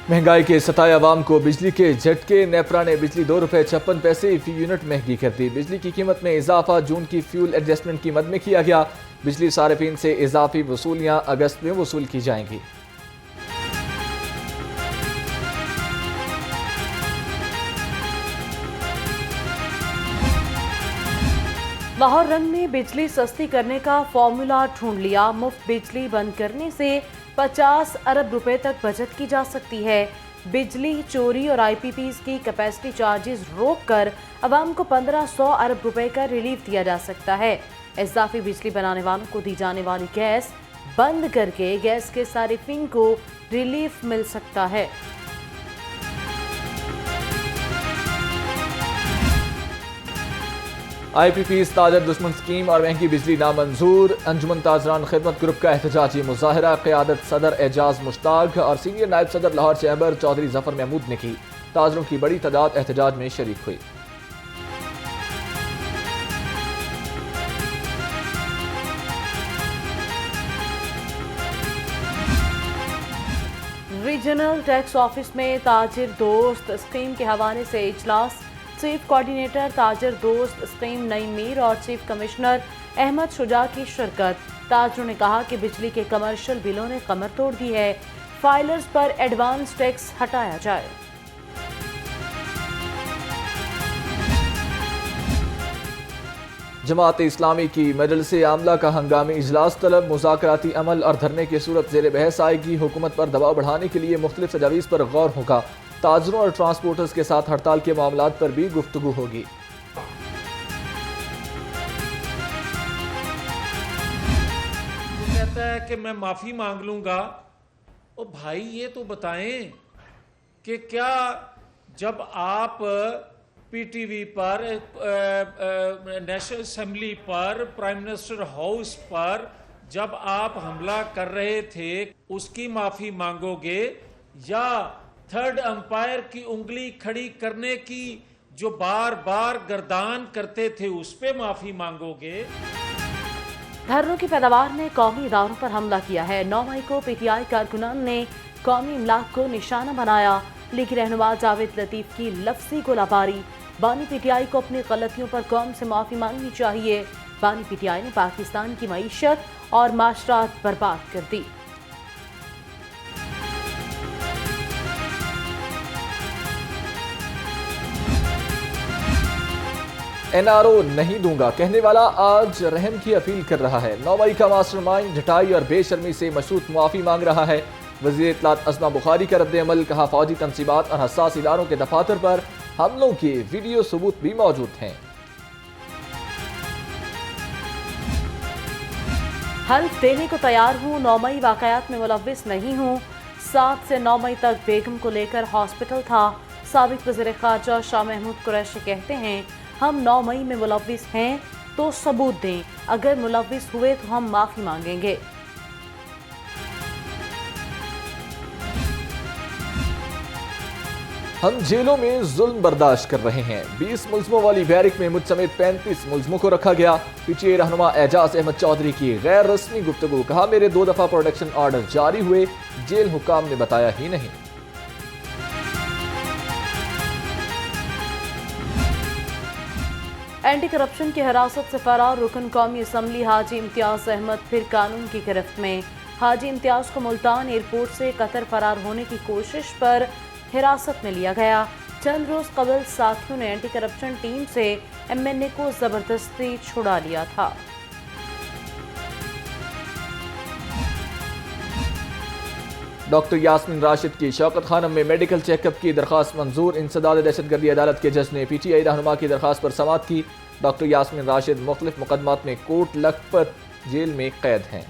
महंगाई के सताए अवाम को बिजली के झटके। नेपरा ने बिजली ₹2.56 फी यूनिट महंगी कर दी। बिजली की कीमत में इजाफा जून की फ्यूल एडजस्टमेंट की मद में किया गया। बिजली सार्फिन से इजाफी वसूलियां अगस्त में वसूल की जाएंगी। लाहौर रंग ने बिजली सस्ती करने का फॉर्मूला ढूंढ लिया। मुफ्त बिजली बंद करने से 50 अरब रुपए तक बचत की जा सकती है। बिजली चोरी और IPPs की कैपेसिटी चार्जेस रोककर अवाम को 1500 अरब रुपए का रिलीफ दिया जा सकता है। इजाफी बिजली बनाने वालों को दी जाने वाली गैस बंद करके गैस के सारिफिन को रिलीफ मिल सकता है। IPPs ताजर दुश्मन स्कीम और महंगी बिजली नामंजूर। अंजुमन ताजरान खिदमत ग्रुप का एहतजाजी मुजाहरा क़यादत सदर एजाज मुश्ताक और सीनियर नायब सदर लाहौर चैम्बर चौधरी जफर महमूद ने की। ताजरों की बड़ी तादाद एहतजाज में शरीक हुई। रीजनल टैक्स ऑफिस में ताजिर दोस्त स्कीम के हवाले से इजलास। चीफ कोऑर्डिनेटर ताजिर दोस्त स्कीम नईम मीर और चीफ कमिश्नर अहमद शुजा की शिरकत। ताजरों ने कहा कि बिजली के कमर्शियल बिलों ने कमर तोड़ दी है। फाइलर्स पर एडवांस टैक्स हटाया जाए। जमात इस्लामी की मजलिस आमला का हंगामी इजलास तलब। मुज़ाकराती अमल और धरने की सूरत ज़ेर बहस आएगी। हुकूमत पर दबाव बढ़ाने के लिए मुख्तलिफ तजावीज़ पर गौर होगा। ताजरों और ट्रांसपोर्टर्स के साथ हड़ताल के मामलात पर भी गुफ्तगू होगी। कहता है कि मैं माफी मांग लूंगा। ओ भाई, ये तो बताएं कि क्या जब आप PTV पर, नेशनल असेंबली पर, प्राइम मिनिस्टर हाउस पर जब आप हमला कर रहे थे उसकी माफी मांगोगे, या थर्ड अंपायर की उंगली खड़ी करने की जो बार बार गर्दान करते थे उस पे माफी मांगोगे? धरनों की पैदावार ने कौमी इदारों पर हमला किया है। 9 मई को PTI कारकुनान ने कौमी इमलाक को निशाना बनाया। लीगी रहनुमा जावेद लतीफ की लफ्जी गोलाबारी। बानी PTI को अपनी गलतियों पर कौम से माफी मांगनी चाहिए। बानी PTI ने पाकिस्तान की मईशत और माशरात बर्बाद कर दी। NRO नहीं दूंगा कहने वाला आज रहम की अपील कर रहा है। 9 मई का मास्टरमाइंड ढटाई और बेशर्मी से मशरूत मुआफी मांग रहा है। वज़ीर इत्तलात अस्मा बुखारी का रद्द-ए-अमल। कहा, फौजी तनसीबात और हसास इदारों के दफातर पर हमलों के वीडियो सबूत भी मौजूद हैं। हल्फ देने को तैयार हूँ। 9 मई वाकयात में मुलव्विस नहीं हूँ। 7 से 9 मई तक बेगम को लेकर हॉस्पिटल था। साबिक वज़ीर ख़ारजा शाह महमूद कुरैशी कहते हैं, हम 9 मई में मुलव्विस हैं तो सबूत दें। अगर मुलव्विस हुए तो हम माफी मांगेंगे। हम जेलों में जुल्म बर्दाश्त कर रहे हैं। 20 मुल्ज़मों वाली बैरिक में मुझ समेत 35 मुल्ज़मों को रखा गया। PTI रहनुमा एजाज अहमद चौधरी की गैर रस्मी गुफ्तगू। कहा, मेरे 2 दफा प्रोटेक्शन ऑर्डर जारी हुए, जेल हुकाम ने बताया ही नहीं। एंटी करप्शन की हिरासत से फरार रुकन कौमी असम्बली हाजी इम्तियाज अहमद फिर कानून की गिरफ्त में। हाजी इम्तियाज को मुल्तान एयरपोर्ट से कतर फरार होने की कोशिश पर हिरासत में लिया गया। चंद रोज कबल साथियों ने एंटी करप्शन टीम से MNA को जबरदस्ती छुड़ा लिया था। डॉक्टर यास्मीन राशिद की शौकत खानम में मेडिकल चेकअप की दरखास्त मंजूर। इंसदाद दहशतगर्दी अदालत के जज ने PTI रहनुमा की दरखास्त पर समाअत की। डॉक्टर यास्मीन राशिद मुख्तलिफ मुकदमात में कोट लखपत जेल में कैद हैं।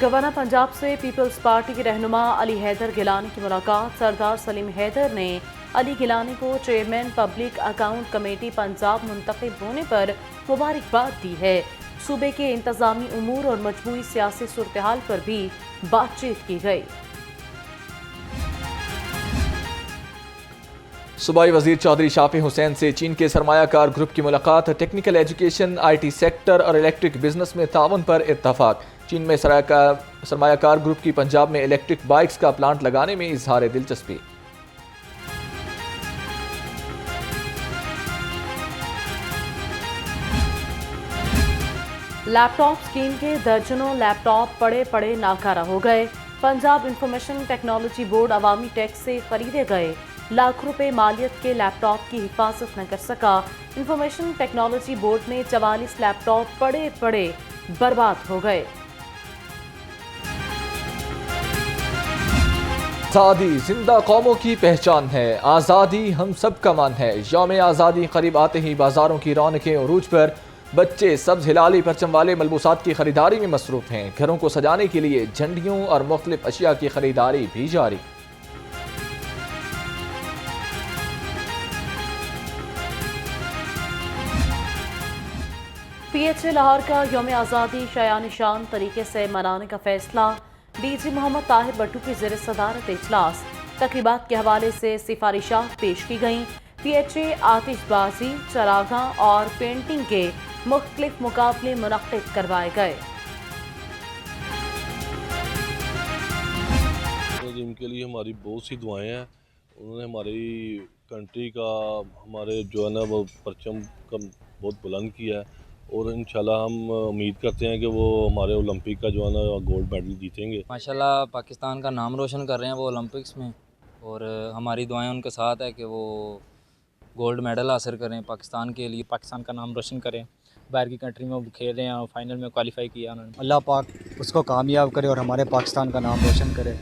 गवर्नर पंजाब से पीपल्स पार्टी के रहनुमा अली हैदर गिलानी की मुलाकात। सरदार सलीम हैदर ने अली गिलानी को chairman public account committee Punjab मुंतखब होने पर मुबारकबाद दी है। सूबे के इंतजामी उमूर और मजमूई सियासी सूरत हाल पर भी बातचीत की गई। सूबाई वजीर चौधरी शाफी हुसैन से चीन के सरमायाकार ग्रुप की मुलाकात। टेक्निकल एजुकेशन, IT सेक्टर और इलेक्ट्रिक बिजनेस में ताउन पर इत्तफाक। चीन में सरमायाकार ग्रुप की पंजाब में इलेक्ट्रिक बाइक्स का प्लांट लगाने में इजहार दिलचस्पी। लैपटॉप स्कीम के दर्जनों लैपटॉप पड़े पड़े नाकारा हो गए। पंजाब इंफॉर्मेशन टेक्नोलॉजी बोर्ड अवामी टैक्स से खरीदे गए लाखों रुपए मालियत के लैपटॉप की हिफाजत न कर सका। इंफॉर्मेशन टेक्नोलॉजी बोर्ड में 44 लैपटॉप पड़े पड़े बर्बाद हो गए। आज़ादी जिंदा कौमों की पहचान है, आज़ादी हम सब का मान है। यौम आज़ादी करीब आते ही बाजारों की रौनकें उरूज पर। बच्चे सब्ज हिलाली परचम वाले मलबूसात की खरीदारी में मसरूफ हैं। घरों को सजाने के लिए झंडियों और मुख्तलिफ अशिया की खरीदारी भी जारी। PHA लाहौर का यौम आज़ादी शायानिशान तरीके से मनाने का फैसला। DG मोहम्मद ताहिर भट्टू की ज़ेर सदारत इजलास। तकरीबात के हवाले से सिफारिशात पेश की गईं। PHA आतिशबाजी, चरागां और पेंटिंग के मुख्तलिफ मुकाबले मुनक्किद करवाए गए। इनके लिए हमारी बहुत सी दुआएं हैं। उन्होंने हमारी कंट्री का, हमारे जो है ना वो परचम का बहुत बुलंद किया है और इंशाल्लाह हम उम्मीद करते हैं कि वो हमारे ओलंपिक का जो है ना गोल्ड मेडल जीतेंगे। माशाल्लाह पाकिस्तान का नाम रोशन कर रहे हैं वो ओलंपिक्स में, और हमारी दुआएं उनके साथ है कि वो गोल्ड मेडल हासिल करें पाकिस्तान के लिए, पाकिस्तान का नाम रोशन करें। बाहर की कंट्री में वो खेल रहे हैं और फाइनल में क्वालिफाई किया उन्होंने। अल्लाह पाक उसको कामयाब करे और हमारे पाकिस्तान का नाम रोशन करे।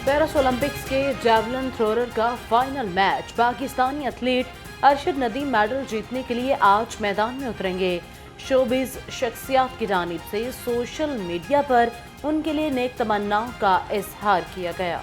पेरिस ओलंपिक्स के जैवलिन थ्रोअर का final match. Pakistani athlete Arshad Nadeem medal जीतने के लिए आज मैदान में उतरेंगे। शोबिज शख्सियात की जानिब से सोशल मीडिया पर उनके लिए नेक तमन्नाओं का इजहार किया गया।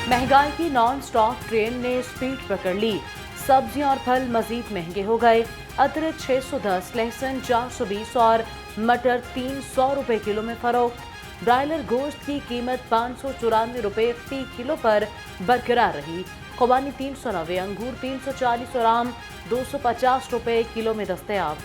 महंगाई की नॉन स्टॉप ट्रेन ने स्पीड पकड़ ली। सब्जियां और फल मजीद महंगे हो गए। अदरक 610, लहसुन 420 और मटर 300 रुपए किलो में फरोख्त। ब्रायलर गोश्त की कीमत 594 रुपए फी किलो पर बरकरार रही। खुबानी 390, अंगूर 340 और आम 250 रुपए किलो में दस्तयाब।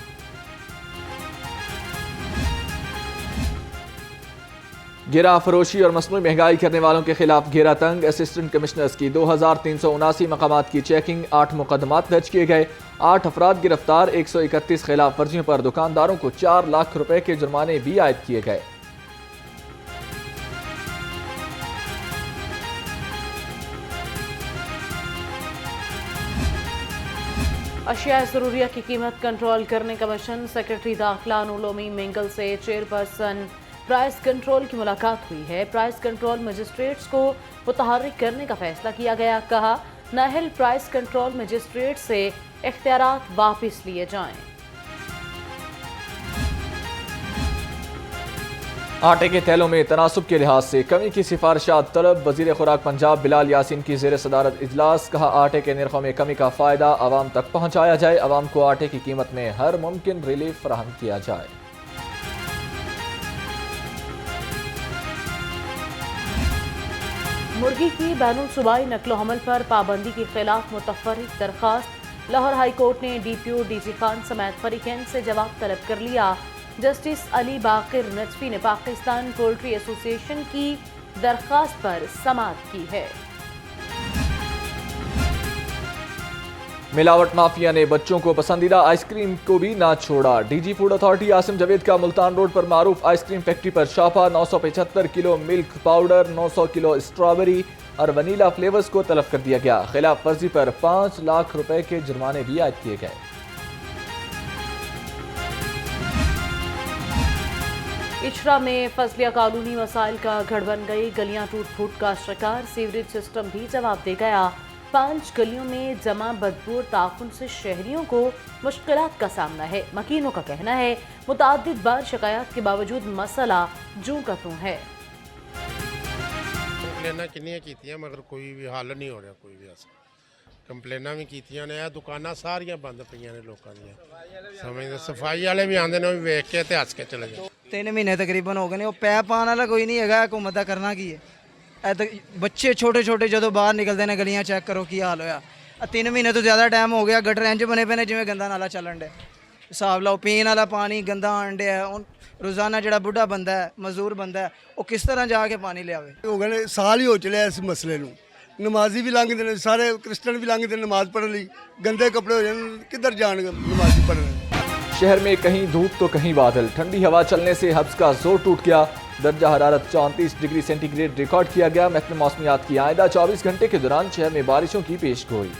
गिरा फरोशी और मसनूई महंगाई करने वालों के खिलाफ घेरा तंग। असिस्टेंट कमिश्नर्स की 2379 मकामात की चेकिंग। 8 मुकदमात दर्ज किए गए। 8 अफराद गिरफ्तार। 131 खिलाफ वर्जियों पर दुकानदारों को 4 लाख रुपए के जुर्माने भी आयद किए गए। अशिया ज़रूरिया की कीमत कंट्रोल करने का मिशन। सेक्रेटरी दाखिला नूलोमी मेंगल से चेयरपर्सन प्राइस कंट्रोल की मुलाकात हुई है। प्राइस कंट्रोल मजिस्ट्रेट्स को मुतहर्रिक करने का फैसला किया गया। कहा, नाहल प्राइस कंट्रोल मजिस्ट्रेट से इख्तियारात वापस लिए जाएं। आटे के तेलों में तनासुब के लिहाज से कमी की सिफारिशात तलब। वजीर खुराक पंजाब बिलाल यासीन की ज़ेर सदारत इजलास। कहा, आटे के निर्खों में कमी का फ़ायदा आवाम तक पहुँचाया जाए। आवाम को आटे की कीमत में हर मुमकिन रिलीफ फराहम किया जाए। मुर्गी की बैनुल सूबाई नकलो हमल पर पाबंदी के खिलाफ मुतफर्रिक दरखास्त। लाहौर हाई कोर्ट ने DPO DG खान समेत फरीकैन से जवाब तलब कर लिया। जस्टिस अली बाकिर नजफी ने पाकिस्तान पोल्ट्री एसोसिएशन की दरखास्त पर समाअत की है। मिलावट माफिया ने बच्चों को पसंदीदा आइसक्रीम को भी ना छोड़ा। DG food authority Asim Javed का मुल्तान रोड पर मारूफ आइसक्रीम फैक्ट्री पर छापा। 975 kilo milk powder, 900 kilo strawberry और वनीला फ्लेवर्स को तलब कर दिया गया। खिलाफ वर्जी पर 5 लाख रुपए के जुर्माने भी आयद किए गए। इशरा में फसलिया कानूनी वसाइल का गढ़ बन गई। गलियां टूट फूट का शिकार। सीवरेज सिस्टम भी जवाब दे गया। 5 गलियों में जमा बदबू ताफुन से शहरियों को मुश्किलात का सामना है। मकीनों का कहना है, मुताद्दिद बार शिकायत के बावजूद मसला जूं का तूं है। लेना किन्नियां कीतियां मगर कोई भी हल नहीं हो रहा। कोई भी ਕੰਪਲੇਨਾਂ ਵੀ ਕੀਤੀਆਂ ਨੇ। ਇਹ ਦੁਕਾਨਾਂ ਸਾਰੀਆਂ ਬੰਦ ਪਈਆਂ ਨੇ ਲੋਕਾਂ ਦੀਆਂ। ਸਮਝਦੇ ਸਫਾਈ ਵਾਲੇ ਵੀ ਆਉਂਦੇ ਨੇ, ਉਹ ਵੀ ਵੇਖ ਕੇ ਤੇ ਹੱਸ ਕੇ ਚਲੇ ਜਾਂਦੇ। 3 ਮਹੀਨੇ ਤਕਰੀਬਨ ਹੋ ਗਏ ਨੇ। ਉਹ ਪੈਪ ਪਾਉਣ ਵਾਲਾ ਕੋਈ ਨਹੀਂ ਹੈਗਾ। ਹਕੂਮਤ ਦਾ ਕਰਨਾ ਕੀ ਹੈ? ਇਹ ਤਾਂ ਬੱਚੇ ਛੋਟੇ ਛੋਟੇ ਜਦੋਂ ਬਾਹਰ ਨਿਕਲਦੇ ਨੇ ਗਲੀਆਂ, ਚੈੱਕ ਕਰੋ ਕੀ ਹਾਲ ਹੋਇਆ। 3 ਮਹੀਨੇ ਤੋਂ ਜ਼ਿਆਦਾ ਟਾਈਮ ਹੋ ਗਿਆ। ਗਟਰ ਇੰਜ ਬਣੇ ਪਏ ਨੇ ਜਿਵੇਂ ਗੰਦਾ ਨਾਲਾ ਚੱਲਣ ਡਿਆ। ਹਿਸਾਬ ਲਾਓ, ਪੀਣ ਵਾਲਾ ਪਾਣੀ ਗੰਦਾ ਆਉਣ ਡਿਆ। ਹੁਣ ਰੋਜ਼ਾਨਾ ਜਿਹੜਾ ਬੁੱਢਾ ਬੰਦਾ ਹੈ, ਮਜ਼ਦੂਰ ਬੰਦਾ ਹੈ, ਉਹ ਕਿਸ ਤਰ੍ਹਾਂ ਜਾ ਕੇ ਪਾਣੀ ਲਿਆਵੇ? ਹੋ ਗਏ ਨੇ, ਸਾਲ ਹੀ ਹੋ ਚਲਿਆ ਇਸ ਮਸਲੇ ਨੂੰ। ਨਮਾਜ਼ੀ ਵੀ ਲੰਘਦੇ ਨੇ, ਸਾਰੇ ਕ੍ਰਿਸਚਨ ਵੀ लंघते हैं नमाज पढ़ने ਲਈ। गंदे कपड़े हो जाए, किधर जाएंगे नमाजी पढ़ने? शहर में कहीं धूप तो कहीं बादल। ठंडी हवा चलने से हब्स का जोर टूट गया। दर्जा हरारत 34 डिग्री सेंटीग्रेड रिकॉर्ड किया गया। महकमे मौसमियात की आइंदा 24 घंटे के दौरान शहर में बारिशों की पेशगोई।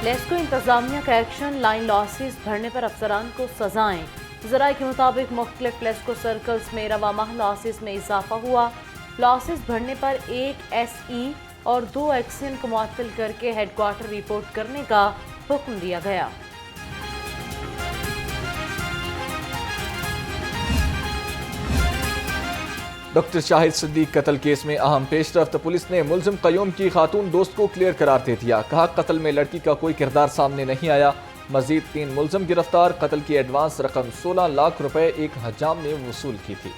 लेस्को इंतजामिया का एक्शन, लाइन लॉसेस भरने पर अफसरान को सजाएं। ज़राए के मुताबिक मुख्तलिफ लेस्को सर्कल्स में रवा माह लॉसेस में इजाफा हुआ। लॉसेस भरने पर 1 SE और 2 एक्शन को मुअत्तल करके हेडक्वार्टर रिपोर्ट करने का हुक्म दिया गया। डॉक्टर शाहिद सिद्दीक कत्ल केस में अहम पेशरफ्त। पुलिस ने मुलजिम कयूम की खातून दोस्त को क्लियर करार दे दिया। कहा कत्ल में लड़की का कोई किरदार सामने नहीं आया। मजीद 3 मुलजिम गिरफ्तार। कत्ल की एडवांस रकम 16 लाख रुपए एक हजाम ने वसूल की थी।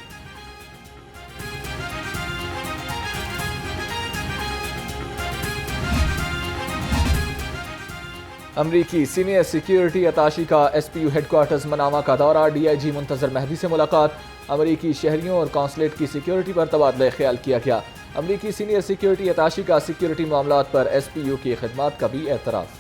अमरीकी सीनियर सिक्योरिटी अताशी का SPU हेडक्वार्टर्स मनामा का दौरा। DIG मुंतजर महदी से मुलाकात। अमरीकी शहरियों और कौंसलेट की सिक्योरिटी पर तबादला ख्याल किया गया। अमरीकी सीनियर सिक्योरिटी अताशी का सिक्योरिटी मामलात पर SPU की खिदमात का भी एतराफ़।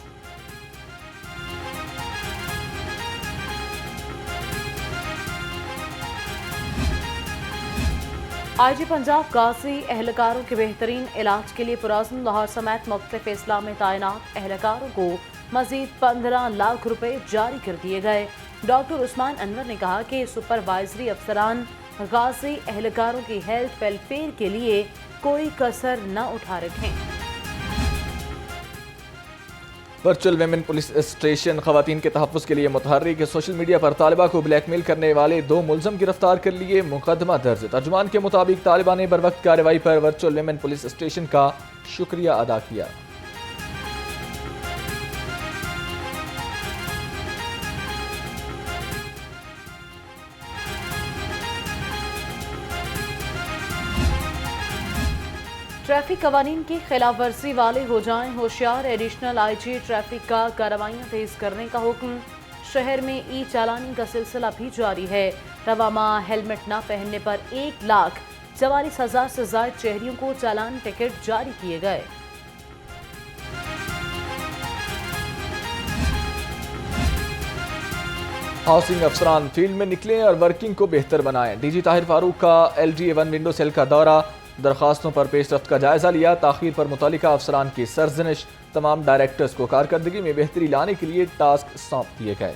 IG पंजाब गाजी एहलकारों के बेहतरीन इलाज के लिए पुराज़म लाहौर समेत मुख्तलिफ अजला में तैनात एहलकारों को मजीद 15 लाख रुपए जारी कर दिए गए। डॉक्टर उस्मान अनवर ने कहा कि सुपरवाइजरी अफसरान गाजी एहलकारों की हेल्थ वेलफेयर के लिए कोई कसर न उठा रखें। वर्चुअल वेमेन पुलिस स्टेशन खवातीन के तहफ़्फ़ुज़ के लिए मुतहर्रिक। सोशल मीडिया पर तालिबा को ब्लैकमेल करने वाले 2 मुलज़म गिरफ्तार कर लिए। मुकदमा दर्ज। तर्जुमान के मुताबिक तालिबा ने बरवक्त कार्रवाई पर वर्चुअल वेमेन पुलिस स्टेशन का शुक्रिया अदा किया। ट्रैफिक कवानीन की खिलाफ वर्जी वाले हो जाएं होशियार। एडिशनल IG ट्रैफिक का कार्रवाइयाँ तेज करने का हुक्म। शहर में चालानी का सिलसिला भी जारी है। रवा माह हेलमेट न पहनने पर 1,44,000 से ज्यादा शहरियों को चालान टिकट जारी किए गए। हाउसिंग अफसरान फील्ड में निकलें और वर्किंग को बेहतर बनाएं। DG ताहिर फारूक का LGA1 विंडो सेल का दौरा। दरखास्तों पर पेशरफ्त का जायजा लिया। ताखीर पर मुतल्लिका अफसरान की सरजनिश। तमाम डायरेक्टर्स को कारकर्दगी में बेहतरी लाने के लिए टास्क सौंप दिए गए।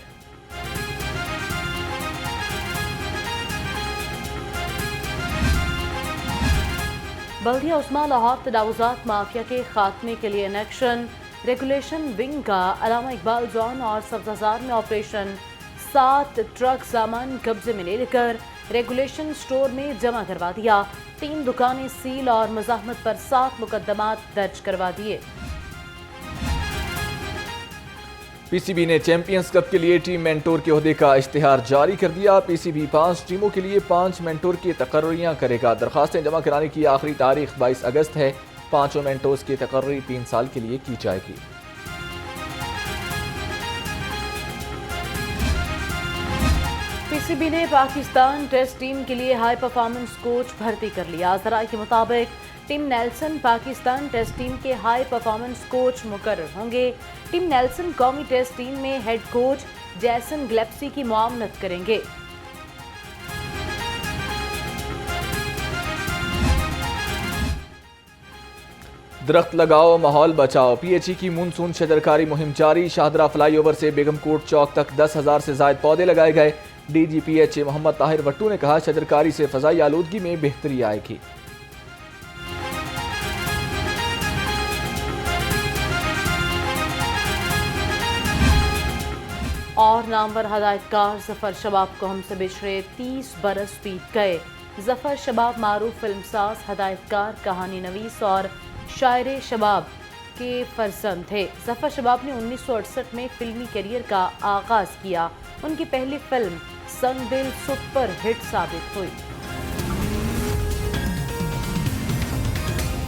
बल्दिया उस्मा लाहौर तजावुज़ात माफिया के खात्मे के लिए एक्शन। रेगुलेशन विंग का अलामा इकबाल जोन और सब्जाजार में ऑपरेशन। 7 ट्रक सामान कब्जे में लेकर रेगुलेशन स्टोर में जमा करवा दिया। 3 दुकानें सील और मुज़ाहमत पर 7 मुकदमात दर्ज करवा दिए। PCB ने चैंपियंस कप के लिए टीम मेंटोर के ओहदे का इश्तिहार जारी कर दिया। PCB 5 टीमों के लिए 5 मेंटोर की तकर्रियाँ करेगा। दरखास्तें जमा कराने की आखिरी तारीख 22 अगस्त है। 5 मेंटोर्स की तकर्री 3 साल के लिए की जाएगी। PCB ने पाकिस्तान टेस्ट टीम के लिए हाई परफॉर्मेंस कोच भर्ती कर लिया। ज़राए के मुताबिक Tim Nelson Pakistan test team के हाई परफॉर्मेंस कोच मुकर्रर होंगे। टिम नेल्सन कौमी टेस्ट टीम में हेड कोच जैसन ग्लेप्सी की मुआवनत करेंगे। दरख्त लगाओ माहौल बचाओ। PHE की मानसून शजरकारी मुहिम जारी। शाहदरा फ्लाईओवर से बेगमकोट चौक तक 10,000 से ज्यादा पौधे लगाए गए। DG PH मोहम्मद ताहिर वट्टू ने कहा शजरकारी से फजाई आलूदगी में बेहतरी आएगी। शबाब नामवर हदायतकार जफ़र शबाब को हमसे बिछड़े 30 बरस बीत गए। जफ़र शबाब मारूफ फिल्मसाज, हदायतकार, कहानी नवीस और शायर शबाब के फर्जंद थे। जफ़र शबाब ने 1968 में फिल्मी करियर का आगाज़ किया। उनकी पहली फिल्म संग दिल सुपर हिट साबित हुई।